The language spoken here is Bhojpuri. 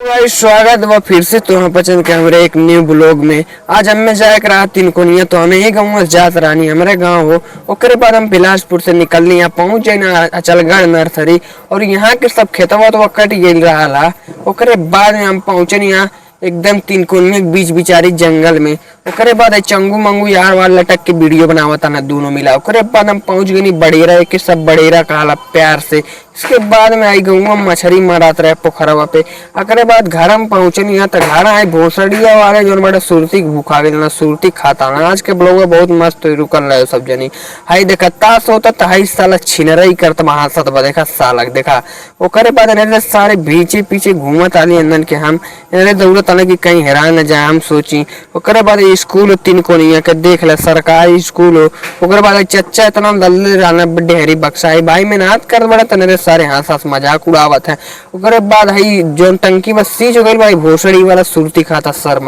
भाई स्वागत बा फिर से तो पसंद के हमारे एक न्यू ब्लॉग में। आज हमें जाए रहा तीन कोनिया तो हमें ही गाँव जात रानी हमारे गांव हो। ओकरे बाद हम बिलासपुर से निकलनी यहाँ पहुंच जाए ना अचलगढ़ नर्सरी और यहाँ के सब खेतवा तो कट गई रहा। ओकरे बाद में हम पहुंचे यहाँ एकदम तीन कोनिया के बीच बिचारी जंगल में। ओकरे बाद चंगू मंगू यार वार लटक के वीडियो बनावता ना दोनों मिला। ओकरे बाद हम पहुंच गए बड़ेरा के सब बड़ेरा कहला प्यार से। इसके बाद में आई गऊ मछली मारत रहे पोखरवा पे। अकरे बाद घर में पहुंचनी यहाँ तक घर आए भोसड़िया वाले जो बड़ा सुरती भूखा गए ना सुरती खाता ना। आज के ब्लॉग बहुत मस्त रुकल रहे सब जनी। हाई देखा ताश होता तो हाई साला छिनरा ही करता महासत बा देखा सालक देखा। ओकरे बाद इन्हें सारे पीछे पीछे घूमत आली अंदर के हम इन्हें दौड़त आने की कहीं हैरान न जाए हम सोची। ओकरे बाद स्कूल तीन कोनिया के देख ले सरकारी स्कूल हो। ओकरे बाद चच्चा इतना दल्ले रहना ढेरी बक्सा है भाई मेहनत कर बड़ा तने सारे हंस हंस मजाक उड़ावत है। ओकरे बाद हई जोन टंकी बस सीज हो गई भाई भोसड़ी वाला सुरती खाता सर में।